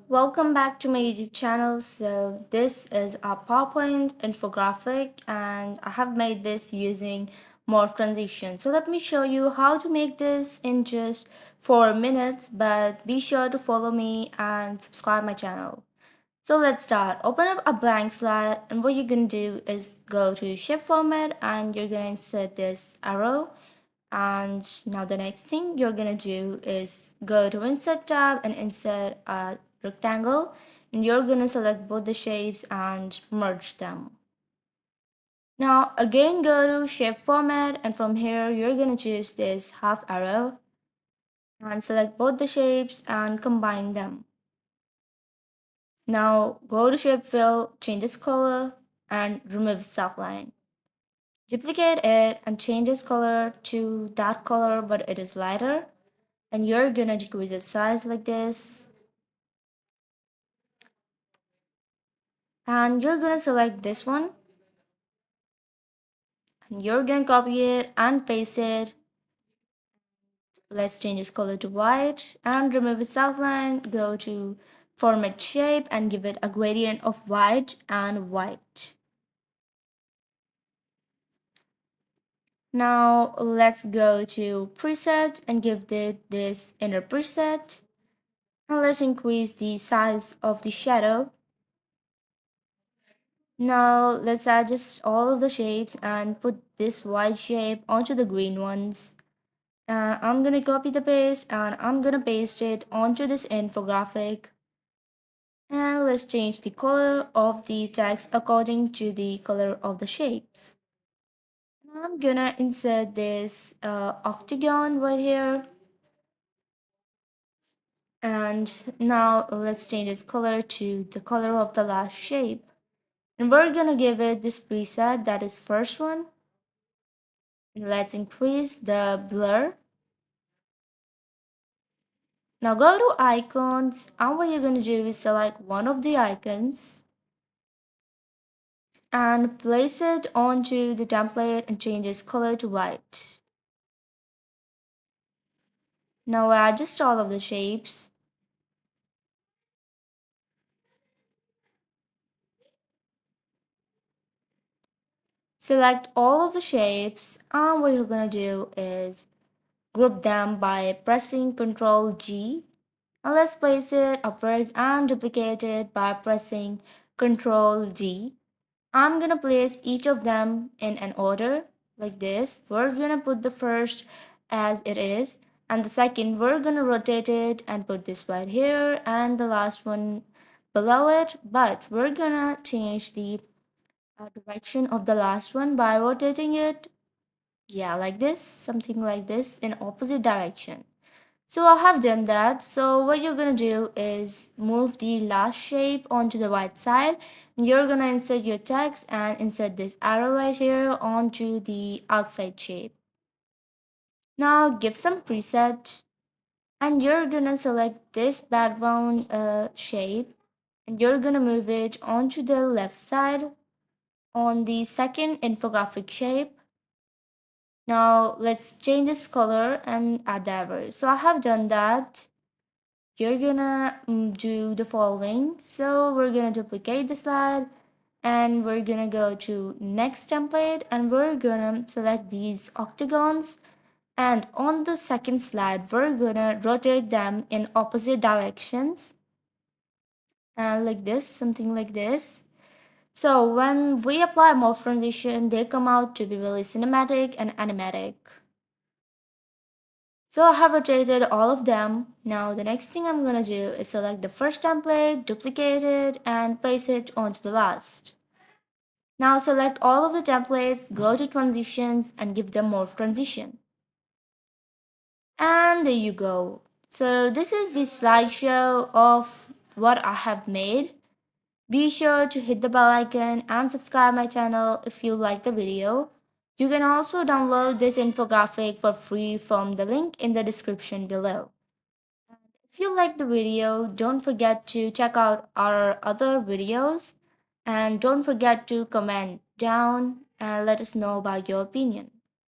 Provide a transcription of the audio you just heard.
Welcome back to my YouTube channel. So this is a PowerPoint infographic and I have made this using morph transition. So let me show you how to make this in just 4 minutes, but be sure to follow me and subscribe my channel. So let's start. Open up a blank slide and what you're going to do is go to shape format and you're going to insert this arrow. And now the next thing you're going to do is go to insert tab and insert a rectangle, and you're going to select both the shapes and merge them. Now again go to shape format and from here you're going to choose this half arrow and select both the shapes and combine them. Now go to shape fill, change its color and remove its outline. Duplicate it and change its color to that color but it is lighter, and you're gonna decrease the size like this, and you're gonna select this one and you're gonna copy it and paste it. Let's change its color to white and remove its outline. Go to format shape and give it a gradient of white and white. Now let's go to preset and give it this inner preset, and let's increase the size of the shadow. Now let's adjust all of the shapes and put this white shape onto the green ones. I'm gonna copy the paste and I'm gonna paste it onto this infographic. And let's change the color of the text according to the color of the shapes. I'm gonna insert this octagon right here. And now let's change its color to the color of the last shape. And we're gonna give it this preset, that is first one. And let's increase the blur. Now go to icons, and what you're gonna do is select one of the icons and place it onto the template and change its color to white. Now adjust all of the shapes. Select all of the shapes, and what you're gonna do is group them by pressing Ctrl G. And let's place it upwards and duplicate it by pressing Ctrl D. I'm gonna place each of them in an order like this. We're gonna put the first as it is, and the second we're gonna rotate it and put this right here, and the last one below it, but we're gonna change the direction of the last one by rotating it, yeah, like this, something like this, in opposite direction. So I have done that. So what you're gonna do is move the last shape onto the right side. You're gonna insert your text and insert this arrow right here onto the outside shape. Now give some preset and you're gonna select this background shape and you're gonna move it onto the left side on the second infographic shape. Now let's change this color and add the arrow. So I have done that. You're gonna do the following. So we're gonna duplicate the slide and we're gonna go to next template and we're gonna select these octagons, and on the second slide we're gonna rotate them in opposite directions and like this, something like this. So when we apply morph transition, they come out to be really cinematic and animatic. So I have rotated all of them. Now the next thing I'm gonna do is select the first template, duplicate it, and place it onto the last. Now select all of the templates, go to transitions, and give them morph transition. And there you go. So this is the slideshow of what I have made. Be sure to hit the bell icon and subscribe my channel if you like the video. You can also download this infographic for free from the link in the description below. If you like the video, don't forget to check out our other videos and don't forget to comment down and let us know about your opinion.